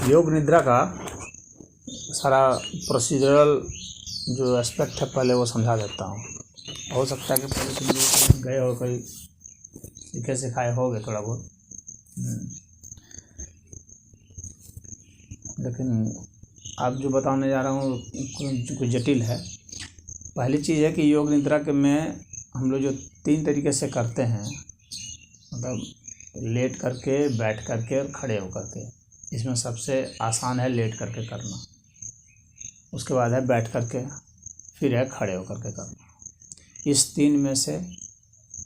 योग निद्रा का सारा प्रोसीजरल जो एस्पेक्ट है पहले वो समझा देता हूँ। हो सकता है कि पहले तुम लोग गए हो, कोई सीखे सिखाए होगे थोड़ा बहुत, लेकिन अब जो बताने जा रहा हूँ कुछ जटिल है। पहली चीज़ है कि योग निद्रा के में हम लोग जो 3 तरीके से करते हैं, मतलब लेट करके, बैठ करके और खड़े होकर के। इसमें सबसे आसान है लेट करके करना, उसके बाद है बैठ करके, फिर है खड़े होकर के करना। इस 3 में से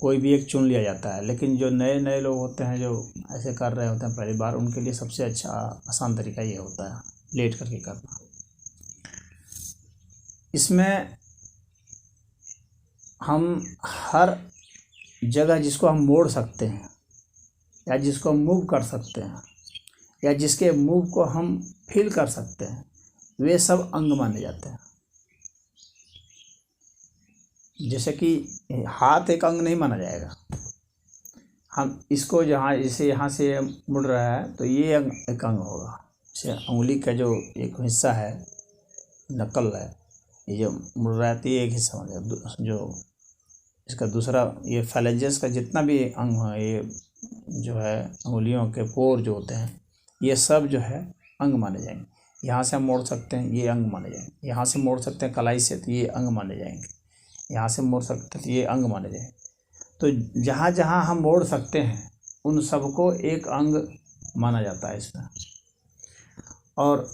कोई भी एक चुन लिया जाता है, लेकिन जो नए नए लोग होते हैं जो ऐसे कर रहे होते हैं पहली बार, उनके लिए सबसे अच्छा आसान तरीका ये होता है लेट करके करना। इसमें हम हर जगह जिसको हम मोड़ सकते हैं या जिसको हम मूव कर सकते हैं या जिसके मूव को हम फील कर सकते हैं, वे सब अंग माने जाते हैं। जैसे कि हाथ एक अंग नहीं माना जाएगा। हम इसको जैसे यहाँ से मुड़ रहा है तो ये एक अंग होगा। जैसे उंगली का जो एक हिस्सा है, नकल है, ये जो मुड़ रहा है तो ये एक हिस्सा हो गया। जो इसका दूसरा, ये फैलेंजेस का जितना भी अंग है, ये जो है उंगलियों के पोर जो होते हैं, ये सब जो है अंग माने जाएंगे। यहाँ से हम मोड़ सकते हैं, ये अंग माने जाएंगे। यहाँ से मोड़ सकते हैं कलाई से, तो ये अंग माने जाएंगे। यहाँ से मोड़ सकते हैं तो ये अंग माने जाएंगे। तो जहाँ जहाँ हम मोड़ सकते हैं उन सबको एक अंग माना जाता है इसमें। और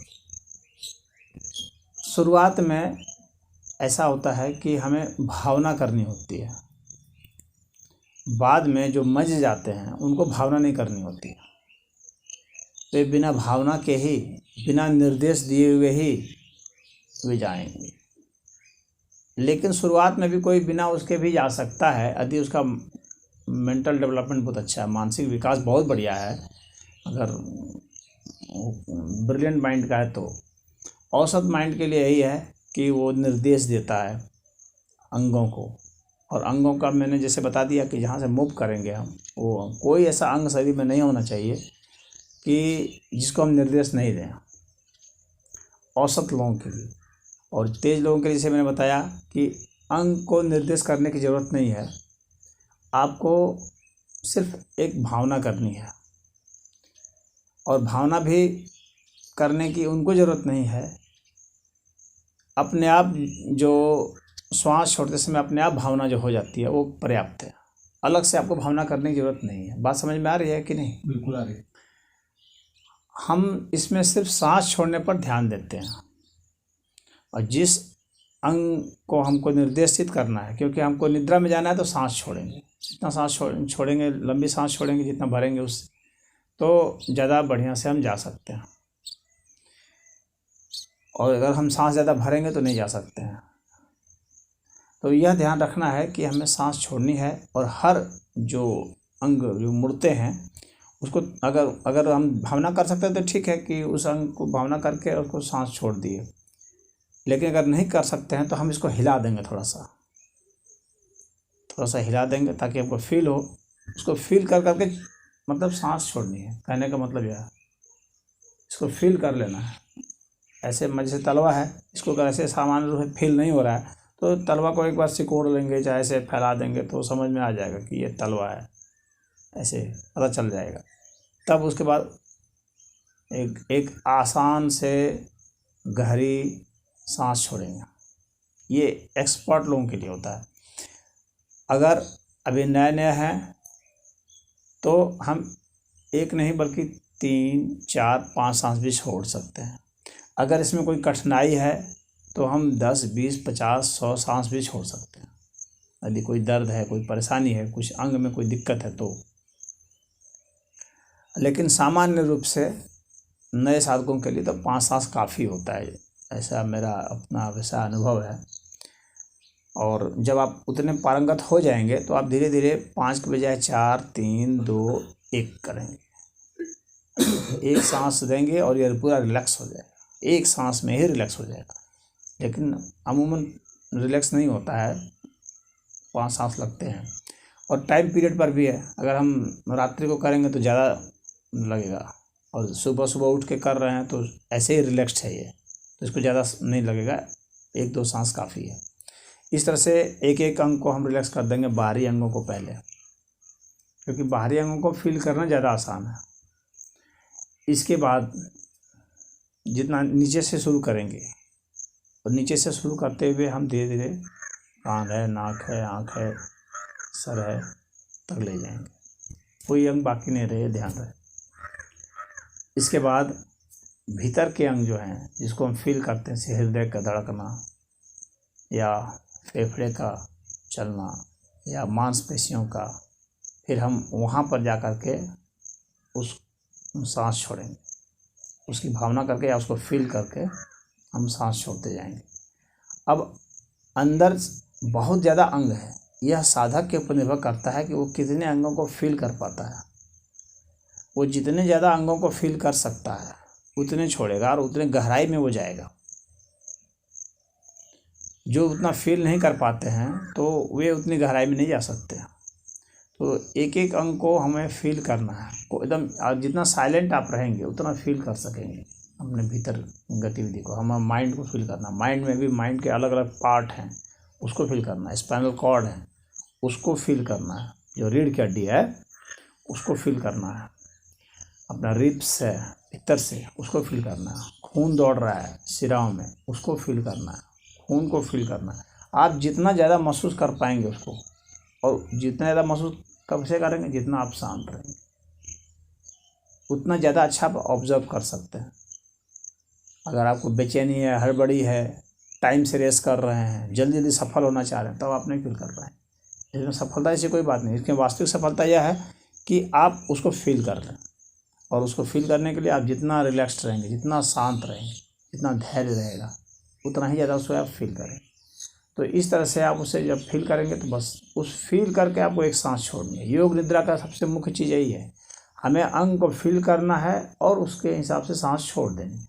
शुरुआत में ऐसा होता है कि हमें भावना करनी होती है, बाद में जो मज जाते हैं उनको भावना नहीं करनी होती है। वे बिना भावना के ही, बिना निर्देश दिए हुए ही वे जाएंगे। लेकिन शुरुआत में भी कोई बिना उसके भी जा सकता है, यदि उसका मेंटल डेवलपमेंट बहुत अच्छा है, मानसिक विकास बहुत बढ़िया है, अगर ब्रिलियंट माइंड का है। तो औसत माइंड के लिए यही है कि वो निर्देश देता है अंगों को। और अंगों का मैंने जैसे बता दिया कि जहाँ से मूव करेंगे हम, वो कोई ऐसा अंग शरीर में नहीं होना चाहिए कि जिसको हम निर्देश नहीं दें, औसत लोगों के लिए। और तेज लोगों के लिए जैसे मैंने बताया कि अंग को निर्देश करने की ज़रूरत नहीं है, आपको सिर्फ एक भावना करनी है। और भावना भी करने की उनको ज़रूरत नहीं है, अपने आप जो श्वास छोड़ते समय अपने आप भावना जो हो जाती है वो पर्याप्त है। अलग से आपको भावना करने की ज़रूरत नहीं है। बात समझ में आ रही है कि नहीं? बिल्कुल आ रही है। हम इसमें सिर्फ सांस छोड़ने पर ध्यान देते हैं, और जिस अंग को हमको निर्देशित करना है, क्योंकि हमको निद्रा में जाना है तो सांस छोड़ेंगे। जितना सांस छोड़ेंगे, लंबी सांस छोड़ेंगे, जितना भरेंगे उससे तो ज़्यादा बढ़िया से हम जा सकते हैं। और अगर हम सांस ज़्यादा भरेंगे तो नहीं जा सकते हैं। तो यह ध्यान रखना है कि हमें सांस छोड़नी है। और हर जो अंग जो मुड़ते हैं उसको अगर हम भावना कर सकते हैं तो ठीक है कि उस अंग को भावना करके उसको सांस छोड़ दिए। लेकिन अगर नहीं कर सकते हैं तो हम इसको हिला देंगे, थोड़ा सा हिला देंगे ताकि हमको फील हो। उसको फील कर करके मतलब सांस छोड़नी है, कहने का मतलब यह है, इसको फील कर लेना है। ऐसे जैसे तलवा है, इसको अगर ऐसे सामान्य रूप से फील नहीं हो रहा है तो तलवा को एक बार सिकोड़ लेंगे, चाहे ऐसे फैला देंगे तो समझ में आ जाएगा कि ये तलवा है, ऐसे पता चल जाएगा। तब उसके बाद एक आसान से गहरी सांस छोड़ेंगे। ये एक्सपर्ट लोगों के लिए होता है। अगर अभी नया नया है तो हम एक नहीं बल्कि 3, 4, 5 सांस भी छोड़ सकते हैं। अगर इसमें कोई कठिनाई है तो हम 10, 20, 50, 100 सांस भी छोड़ सकते हैं। यदि कोई दर्द है, कोई परेशानी है, कुछ अंग में कोई दिक्कत है तो। लेकिन सामान्य रूप से नए साधकों के लिए तो 5 सांस काफ़ी होता है, ऐसा मेरा अपना वैसा अनुभव है। और जब आप उतने पारंगत हो जाएंगे तो आप धीरे धीरे 5 के बजाय 4, 3, 2, 1 करेंगे। एक सांस देंगे और ये पूरा रिलैक्स हो जाएगा। एक सांस में ही रिलैक्स हो जाएगा। लेकिन अमूमन रिलैक्स नहीं होता है, 5 सांस लगते हैं। और टाइम पीरियड पर भी है। अगर हम रात्रि को करेंगे तो ज़्यादा लगेगा, और सुबह सुबह उठ के कर रहे हैं तो ऐसे ही रिलैक्स्ड है ये, तो इसको ज़्यादा नहीं लगेगा, 1-2 सांस काफ़ी है। इस तरह से एक एक अंग को हम रिलैक्स कर देंगे, बाहरी अंगों को पहले, क्योंकि बाहरी अंगों को फील करना ज़्यादा आसान है। इसके बाद जितना नीचे से शुरू करेंगे, और नीचे से शुरू करते हुए हम धीरे धीरे कान है, नाक है, आँख है, सर है तक ले जाएंगे, कोई अंग बाकी नहीं रहे, ध्यान रहे। इसके बाद भीतर के अंग जो हैं जिसको हम फील करते हैं, जैसे हृदय का धड़कना या फेफड़े का चलना या मांसपेशियों का, फिर हम वहाँ पर जा कर के उस सांस छोड़ेंगे, उसकी भावना करके या उसको फील करके हम सांस छोड़ते जाएंगे। अब अंदर बहुत ज़्यादा अंग है, यह साधक के ऊपर निर्भर करता है कि वो कितने अंगों को फील कर पाता है। वो जितने ज़्यादा अंगों को फील कर सकता है उतने छोड़ेगा और उतने गहराई में वो जाएगा। जो उतना फील नहीं कर पाते हैं तो वे उतनी गहराई में नहीं जा सकते। तो एक एक अंग को हमें फील करना है, एकदम जितना साइलेंट आप रहेंगे उतना फील कर सकेंगे अपने भीतर गतिविधि को। हमें माइंड को फील करना, माइंड में भी माइंड के अलग अलग पार्ट हैं उसको फील करना है, स्पाइनल कॉर्ड है उसको फील करना है, जो रीढ़ की हड्डी है उसको फील करना है, अपना रिब्स है भीतर से उसको फील करना है, खून दौड़ रहा है सिराओं में उसको फील करना है, खून को फील करना है। आप जितना ज़्यादा महसूस कर पाएंगे उसको, और जितना ज़्यादा महसूस कब से करेंगे, जितना आप शांत रहेंगे उतना ज़्यादा अच्छा आप ऑब्जर्व कर सकते हैं। अगर आपको बेचैनी है, हड़बड़ी है, टाइम से रेस कर रहे हैं, जल्दी जल्दी सफल होना चाह रहे हैं, तब आप नहीं फील कर पाए। इसमें सफलता ऐसी कोई बात नहीं, इसमें वास्तविक सफलता यह है कि आप उसको फील कर लें, और उसको फील करने के लिए आप जितना रिलैक्स्ड रहेंगे, जितना शांत रहेंगे, जितना धैर्य रहेगा, उतना ही ज़्यादा उसको आप फील करें। तो इस तरह से आप उसे जब फील करेंगे तो बस उस फील करके आपको एक सांस छोड़नी है। योग निद्रा का सबसे मुख्य चीज़ यही है, हमें अंग को फील करना है और उसके हिसाब से सांस छोड़ देनी।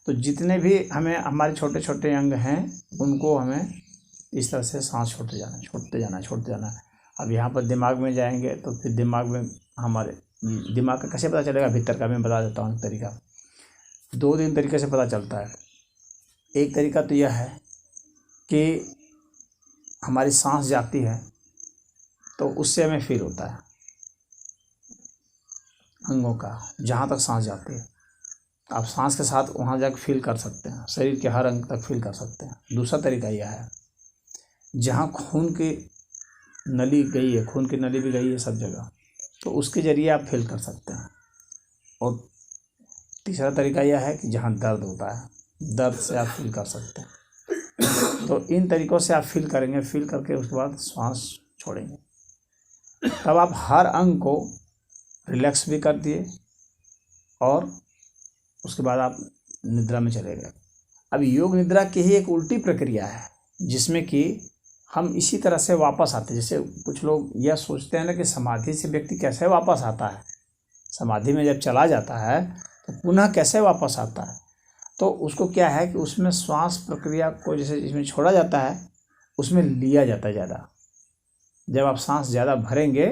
तो जितने भी हमें हमारे छोटे छोटे अंग हैं उनको हमें इस तरह से सांस छोड़ते जाना, छोड़ते जाना, छोड़ते जाना। अब यहाँ पर दिमाग में जाएंगे तो फिर दिमाग में हमारे दिमाग का कैसे पता चलेगा भीतर का, मैं बता देता हूँ तरीका। 2-3 तरीके से पता चलता है। एक तरीका तो यह है कि हमारी सांस जाती है तो उससे हमें फील होता है अंगों का, जहाँ तक सांस जाती है आप सांस के साथ वहाँ जाकर फील कर सकते हैं, शरीर के हर अंग तक फील कर सकते हैं। दूसरा तरीका यह है, जहाँ खून की नली गई है, खून की नली भी गई है सब जगह, तो उसके ज़रिए आप फील कर सकते हैं। और तीसरा तरीका यह है कि जहाँ दर्द होता है, दर्द से आप फील कर सकते हैं। तो इन तरीक़ों से आप फील करेंगे, फील करके उसके बाद सांस छोड़ेंगे, तब आप हर अंग को रिलैक्स भी कर दिए और उसके बाद आप निद्रा में चले गए। अब योग निद्रा की ही एक उल्टी प्रक्रिया है जिसमें कि हम इसी तरह से वापस आते हैं। जैसे कुछ लोग यह सोचते हैं ना कि समाधि से व्यक्ति कैसे वापस आता है, समाधि में जब चला जाता है तो पुनः कैसे वापस आता है। तो उसको क्या है कि उसमें श्वास प्रक्रिया को जैसे इसमें छोड़ा जाता है उसमें लिया जाता है ज़्यादा। जब आप सांस ज़्यादा भरेंगे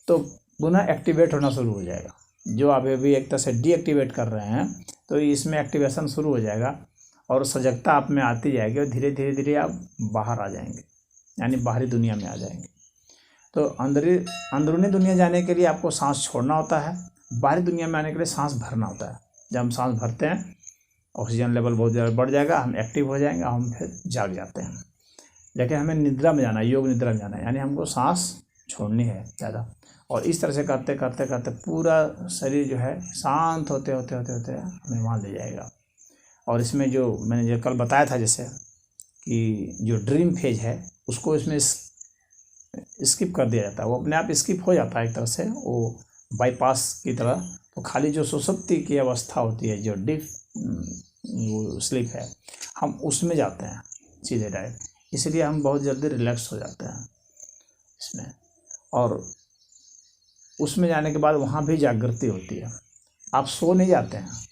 तो पुनः एक्टिवेट होना शुरू हो जाएगा। जो आप अभी एक तरह से डीएक्टिवेट कर रहे हैं तो इसमें एक्टिवेशन शुरू हो जाएगा और सजगता आप में आती जाएगी और धीरे धीरे धीरे आप बाहर आ जाएंगे, यानी बाहरी दुनिया में आ जाएंगे। तो अंदरूनी दुनिया जाने के लिए आपको सांस छोड़ना होता है, बाहरी दुनिया में आने के लिए सांस भरना होता है। जब हम सांस भरते हैं ऑक्सीजन लेवल बहुत ज़्यादा बढ़ जाएगा, हम एक्टिव हो जाएंगे, हम फिर जाग जाते हैं। लेकिन हमें निद्रा में जाना है, योग निद्रा में जाना है, यानी हमको सांस छोड़नी है ज़्यादा। और इस तरह से करते करते करते पूरा शरीर जो है शांत होते होते होते होते हमें वहाँ ले जाएगा। और इसमें जो मैंने जो कल बताया था जैसे कि जो ड्रीम फेज है उसको इसमें स्किप कर दिया जाता है, वो अपने आप स्किप हो जाता है एक तरह से, वो बाईपास की तरह। तो खाली जो सुसुप्ति की अवस्था होती है, जो डीप वो स्लीप है, हम उसमें जाते हैं सीधे डायरेक्ट, इसलिए हम बहुत जल्दी रिलैक्स हो जाते हैं इसमें। और उसमें जाने के बाद वहाँ भी जागृति होती है, आप सो नहीं जाते हैं।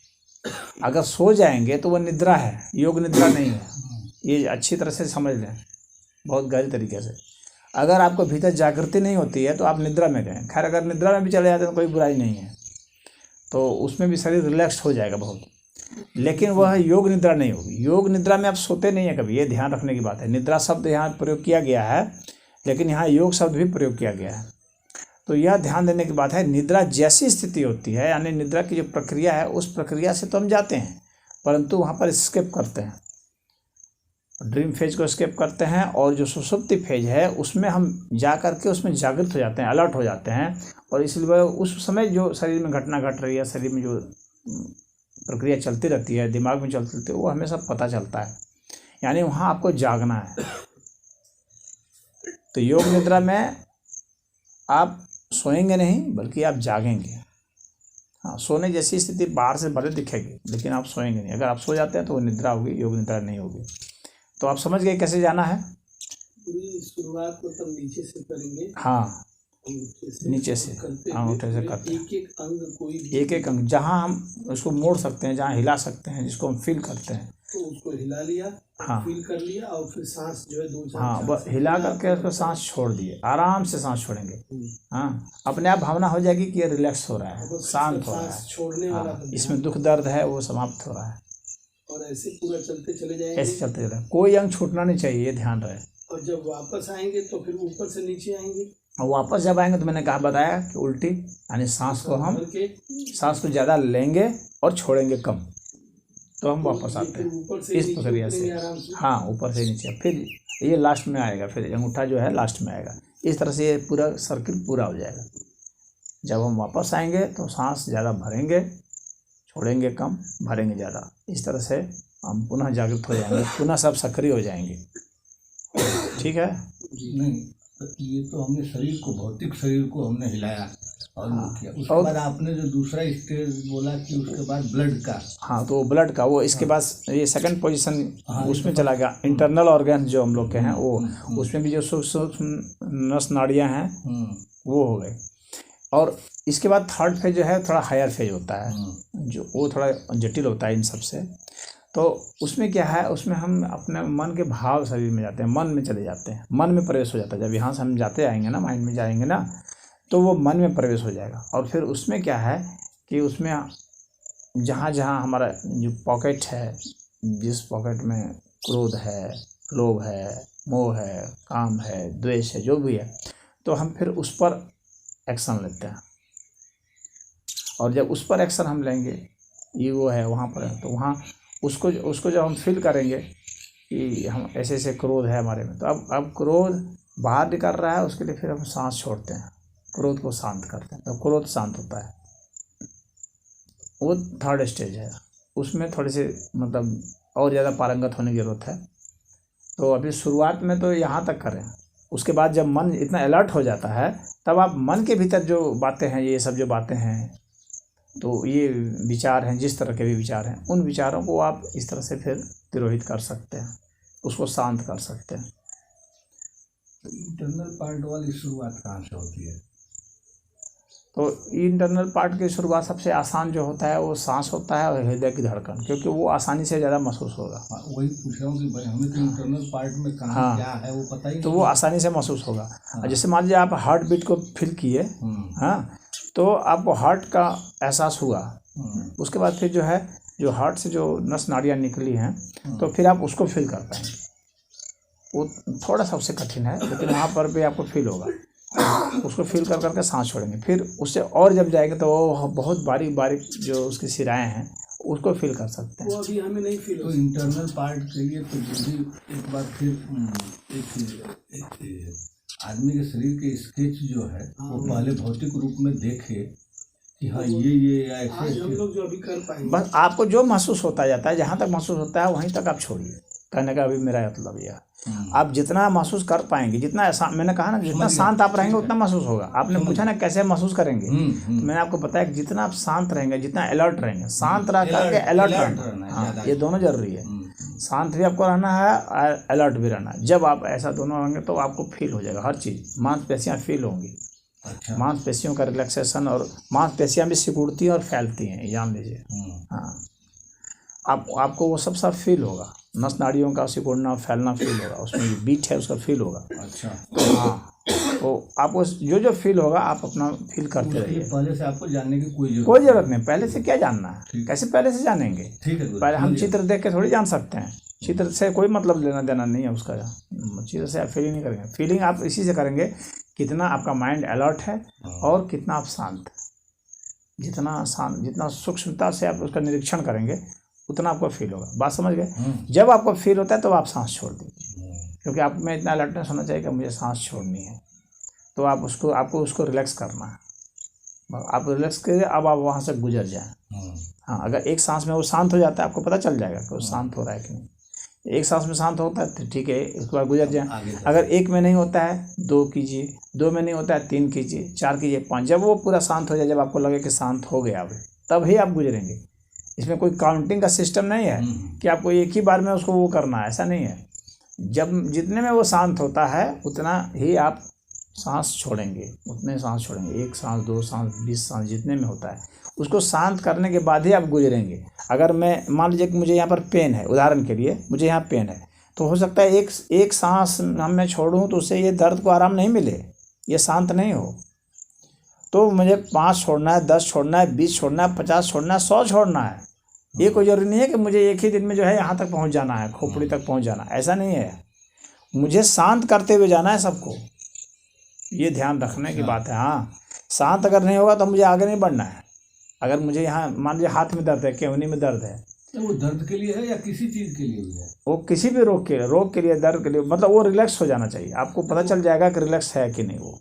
अगर सो जाएंगे तो वो निद्रा है, योग निद्रा नहीं है। ये अच्छी तरह से समझ लें, बहुत गहरी तरीके से। अगर आपको भीतर जागृति नहीं होती है तो आप निद्रा में गए। खैर अगर निद्रा में भी चले जाते हैं तो कोई बुराई नहीं है, तो उसमें भी शरीर रिलैक्स हो जाएगा बहुत। लेकिन वह योग निद्रा नहीं होगी। योग निद्रा में आप सोते नहीं है कभी, ये ध्यान रखने की बात है। निद्रा शब्द यहाँ प्रयोग किया गया है, लेकिन यहाँ योग शब्द भी प्रयोग किया गया है। तो यह ध्यान देने की बात है, निद्रा जैसी स्थिति होती है, यानी निद्रा की जो प्रक्रिया है उस प्रक्रिया से तो हम जाते हैं, परंतु वहाँ पर स्किप करते हैं, ड्रीम फेज को स्किप करते हैं, और जो सुषुप्ति फेज है उसमें हम जा करके उसमें जागृत हो जाते हैं, अलर्ट हो जाते हैं। और इसलिए उस समय जो शरीर में घटना घट रही है, शरीर में जो प्रक्रिया चलती रहती है, दिमाग में चलती रहती है, वो हमें सब पता चलता है। यानी वहाँ आपको जागना है। तो योग निद्रा में आप सोएंगे नहीं, बल्कि आप जागेंगे। हाँ, सोने जैसी स्थिति बाहर से भले दिखेगी, लेकिन आप सोएंगे नहीं। अगर आप सो जाते हैं तो वो निद्रा होगी, योग निद्रा नहीं होगी। तो आप समझ गए कैसे जाना है। पूरी शुरुआत मतलब नीचे से करेंगे। हाँ, नीचे से अंगूठे से करते हैं। एक एक अंग, कोई एक एक अंग जहाँ हम उसको मोड़ सकते हैं, जहाँ हिला सकते हैं, जिसको हम फील करते हैं, तो उसको हिला लिया, हाँ, फील कर लिया, और फिर सांस जो है 2-4 हाँ, बस हिला करके उसको सांस छोड़ दिए, आराम से सांस छोड़ेंगे। हाँ, अपने आप भावना हो जाएगी कि ये रिलैक्स हो रहा है, शांत हो रहा है। छोड़ने वाला हाँ, इसमें दुख दर्द है वो समाप्त हो रहा है। और ऐसे पूरा चलते चले जाएंगे, ऐसे चलते चले, कोई अंग छूटना नहीं चाहिए, ये ध्यान रहे। और जब वापस आएंगे तो फिर ऊपर से नीचे आएंगे। और वापस जब आएंगे तो मैंने कहा बताया कि उल्टी, यानी सांस को हम सांस को ज़्यादा लेंगे और छोड़ेंगे कम, तो हम वापस आते हैं इस प्रक्रिया से। हाँ, ऊपर से नीचे, फिर ये लास्ट में आएगा, फिर अंगूठा जो है लास्ट में आएगा। इस तरह से ये पूरा सर्किल पूरा हो जाएगा। जब हम वापस आएंगे तो सांस ज़्यादा भरेंगे, छोड़ेंगे कम, भरेंगे ज़्यादा। इस तरह से हम पुनः जागृत हो जाएंगे, पुनः सब सक्रिय हो जाएंगे। ठीक है। नहीं, ये तो हमने शरीर को, भौतिक शरीर को हमने हिलाया और किया। उसके बाद आपने जो दूसरा स्टेज बोला कि उसके बाद ब्लड का। हाँ, तो ब्लड का वो इसके बाद ये सेकंड पोजीशन उसमें चला गया। इंटरनल ऑर्गन जो हम लोग के हैं वो, उसमें भी जो सूक्ष्म नस नाड़ियाँ हैं वो हो गए। और इसके बाद थर्ड फेज जो है थोड़ा हायर फेज होता है, जो वो थोड़ा जटिल होता है इन सब से। तो उसमें क्या है, उसमें हम अपने मन के भाव शरीर में जाते हैं, मन में चले जाते हैं, मन में प्रवेश हो जाता है। जब यहाँ से हम जाते आएंगे ना, माइंड में जाएंगे ना, तो वो मन में प्रवेश हो जाएगा। और फिर उसमें क्या है कि उसमें जहाँ जहाँ हमारा जो पॉकेट है, जिस पॉकेट में क्रोध है, लोभ है, मोह है, काम है, द्वेष है, जो भी है, तो हम फिर उस पर एक्शन लेते हैं। और जब उस पर एक्शन हम लेंगे, ईगो है वहाँ पर, तो वहाँ उसको जब हम फील करेंगे कि हम ऐसे ऐसे क्रोध है हमारे में, तो अब क्रोध बाहर निकल रहा है, उसके लिए फिर हम सांस छोड़ते हैं, क्रोध को शांत करते हैं, तो क्रोध शांत होता है। वो थर्ड स्टेज है। उसमें थोड़ी सी मतलब और ज़्यादा पारंगत होने की ज़रूरत है। तो अभी शुरुआत में तो यहाँ तक करें। उसके बाद जब मन इतना अलर्ट हो जाता है, तब आप मन के भीतर जो बातें हैं, ये सब जो बातें हैं, तो ये विचार हैं, जिस तरह के भी विचार हैं, उन विचारों को आप इस तरह से फिर तिरोहित कर सकते हैं, उसको शांत कर सकते हैं। इंटरनल पार्ट वाली शुरुआत कहाँ से होती है? तो इंटरनल पार्ट की शुरुआत सबसे आसान जो होता है वो सांस होता है और हृदय की धड़कन, क्योंकि वो आसानी से ज़्यादा महसूस होगा। वही पूछ रहा हूँ कि भाई हमें तो इंटरनल पार्ट में कहाँ क्या है वो पता ही तो वो आसानी से महसूस होगा। जैसे मान लीजिए आप हार्ट बीट को फील किए, हाँ, तो आपको हार्ट का एहसास हुआ। उसके बाद फिर जो है, जो हार्ट से जो नस नाड़ियाँ निकली हैं, तो फिर आप उसको फील कर पाएंगे। वो थोड़ा सा उससे कठिन है, लेकिन वहाँ पर भी आपको फील होगा। उसको फील कर करके सांस छोड़ेंगे, फिर उससे और जब जाएंगे तो वो बहुत बारीक बारीक जो उसकी सिराएँ हैं उसको फील कर सकते हैं। वो अभी हमें नहीं फील। तो इंटरनल पार्ट चाहिए तो जल्दी एक बार फिर एक आदमी के शरीर के स्केच जो है वो पहले भौतिक रूप में देखे कि हाँ ये ऐसे हम लोग जो अभी कर पाएंगे। बस आपको जो महसूस होता जाता है, जहाँ तक महसूस होता है वहीं तक आप छोड़िए। कहने का अभी मेरा मतलब यह, आप जितना महसूस कर पाएंगे, जितना मैंने कहा ना, जितना शांत आप रहेंगे उतना महसूस होगा। आपने पूछा ना कैसे महसूस करेंगे, तो मैंने आपको बताया कि जितना आप शांत रहेंगे, जितना अलर्ट रहेंगे, शांत रह करके अलर्ट रहना, हाँ, ये दोनों जरूरी है। शांत भी आपको रहना है, अलर्ट भी रहना है। जब आप ऐसा दोनों रहेंगे तो आपको फील हो जाएगा हर चीज़, मांसपेशियाँ फील होंगी। मांसपेशियों का रिलैक्सेशन, और मांसपेशियाँ भी सिकुड़ती हैं और फैलती हैं, जान लीजिए। हाँ, आपको वो सब फील होगा। नस नाड़ियों का सिकुड़ना फैलना फील होगा, उसमें जो बीट है उसका फील होगा। अच्छा, हाँ, तो आपको जो जो फील होगा आप अपना फील करते उसके लिए रहिए। पहले से आपको जानने की कोई कोई जरूरत ज़रूरत नहीं, पहले से क्या जानना है, कैसे पहले से जानेंगे। ठीक है गुरु, पहले हम समझ गया। चित्र देख के थोड़ी जान सकते हैं, चित्र से कोई मतलब लेना देना नहीं है उसका। चित्र से आप फीलिंग नहीं करेंगे, फीलिंग आप इसी से करेंगे कितना आपका माइंड अलर्ट है और कितना आप शांत। जितना शांत, जितना सूक्ष्मता से आप उसका निरीक्षण करेंगे उतना आपको फील होगा। बात समझ गए। जब आपको फील होता है तो आप सांस छोड़ दीजिए, क्योंकि आप में इतना अलर्टनेस होना चाहिए कि मुझे सांस छोड़नी है। तो आपको उसको रिलैक्स करना है। आप रिलैक्स करिए, अब आप वहाँ से गुजर जाएं। हाँ, अगर एक सांस में वो शांत हो जाता है आपको पता चल जाएगा कि वो शांत हो रहा है कि नहीं। एक सांस में शांत होता है तो ठीक है, उसके बाद गुजर जाए। अगर एक में नहीं होता है 2 कीजिए, 2 में नहीं होता है 3 कीजिए, 4 कीजिए, 5। जब वो पूरा शांत हो जाए, जब आपको लगे कि शांत हो गया अब, तब ही आप गुजरेंगे। इसमें कोई काउंटिंग का सिस्टम नहीं है कि आपको एक ही बार में उसको वो करना है, ऐसा नहीं है। जब जितने में वो शांत होता है उतना ही आप सांस छोड़ेंगे, उतने सांस छोड़ेंगे। 1 सांस, 2 सांस, 20 सांस, जितने में होता है उसको शांत करने के बाद ही आप गुजरेंगे। अगर मैं मान लीजिए कि मुझे यहाँ पर पेन है, उदाहरण के लिए मुझे यहाँ पेन है, तो हो सकता है एक सांस मैं छोड़ूँ तो उससे ये दर्द को आराम नहीं मिले, ये शांत नहीं हो। तो मुझे 5 छोड़ना है, 10 छोड़ना है, 20 छोड़ना है, 50 छोड़ना है, 100 छोड़ना है। ये कोई ज़रूरी नहीं है कि मुझे एक ही दिन में जो है यहाँ तक पहुँच जाना है, खोपड़ी तक पहुँच जाना, ऐसा नहीं है। मुझे शांत करते हुए जाना है सबको, ये ध्यान रखने की बात है। हाँ, शांत अगर नहीं होगा तो मुझे आगे नहीं बढ़ना है। अगर मुझे यहाँ मान लीजिए हाथ में दर्द है, केहनी में दर्द है, तो वो दर्द के लिए है या किसी चीज़ के लिए भी है? वो किसी भी रोग के लिए, दर्द के लिए, मतलब वो रिलैक्स हो जाना चाहिए। आपको पता चल जाएगा कि रिलैक्स है कि नहीं। वो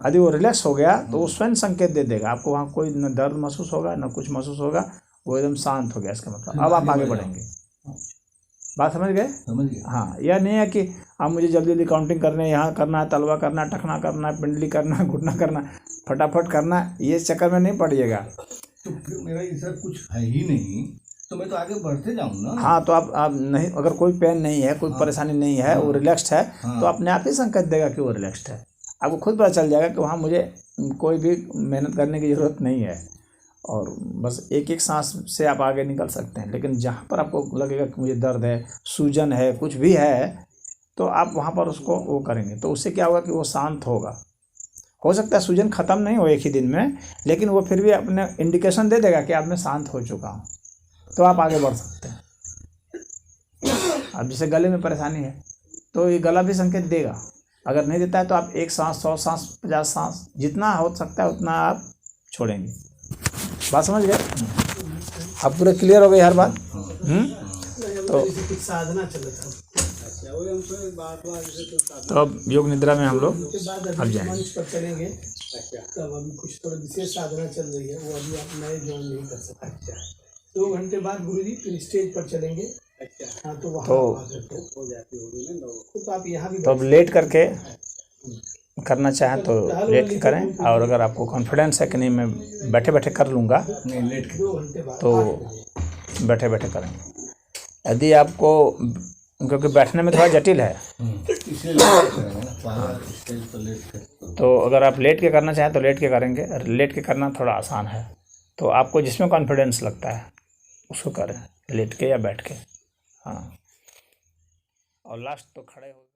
यदि वो रिलैक्स हो गया तो वो स्वयं संकेत दे देगा आपको, वहाँ कोई न दर्द महसूस होगा न कुछ महसूस होगा, वो एकदम शांत हो गया, इसका मतलब अब आप आगे बढ़ेंगे। बात समझ गए? समझ गया। हाँ, यह नहीं है कि अब मुझे जल्दी जल्दी काउंटिंग करने, यहाँ करना है, तलवा करना है, टखना करना है, पिंडली करना है, घुटना करना है, फटाफट करना है, ये चक्कर में नहीं पड़िएगा। तो फिर मेरा ये सर कुछ है ही नहीं, तो मैं तो आगे बढ़ते जाऊँ ना। हाँ, तो आप नहीं, अगर कोई पेन नहीं है, कोई परेशानी नहीं है, वो रिलैक्स्ड है, तो अपने आप ही संकेत देगा कि वो रिलैक्स्ड है। आपको खुद पता चल जाएगा कि वहाँ मुझे कोई भी मेहनत करने की ज़रूरत नहीं है, और बस एक एक सांस से आप आगे निकल सकते हैं। लेकिन जहाँ पर आपको लगेगा कि मुझे दर्द है, सूजन है, कुछ भी है, तो आप वहाँ पर उसको वो करेंगे, तो उससे क्या होगा कि वो शांत होगा। हो सकता है सूजन ख़त्म नहीं हो एक ही दिन में, लेकिन वो फिर भी अपने इंडिकेशन दे देगा कि आप मैं शांत हो चुका हूँ, तो आप आगे बढ़ सकते हैं। अब जैसे गले में परेशानी है तो ये गला भी संकेत देगा। अगर नहीं देता है तो आप 1 सांस, 100 सांस, 50 सांस, जितना हो सकता है उतना आप छोड़ेंगे। बात समझ गए? अब पूरा क्लियर हो गई हर बात। तो कुछ साधना चल रहा था। तो अब योग निद्रा में हम लोग उसके बाद अब अभी जाएंगे। मंच पर चलेंगे। तब अभी कुछ थोड़ा विशेष साधना चल रही है, वो अभी आप नए ज्वाइन नहीं कर सकते। 2 घंटे बाद गुरुजी फिर स्टेज पर चलेंगे। हाँ, तो वहाँ हो जाती होगी ना लोगों, तो आप यहाँ भी तो अब लेट करके करना चाहें तो लेट के करें, और अगर आपको कॉन्फिडेंस है कि नहीं मैं बैठे बैठे कर लूँगा, नहीं, लेट के 2 घंटे बाद तो बैठे बैठे करेंगे। यदि आपको, क्योंकि बैठने में थोड़ा जटिल है, इसलिए लेट के करेंगे ना, पहला स्टेज पर लेट के। तो अगर आप लेट के करना चाहें तो लेट के करेंगे। लेट के करना थोड़ा आसान है, तो आपको जिसमें कॉन्फिडेंस लगता है उसको करें, लेट के या बैठ के। हाँ, और लास्ट तो खड़े हो।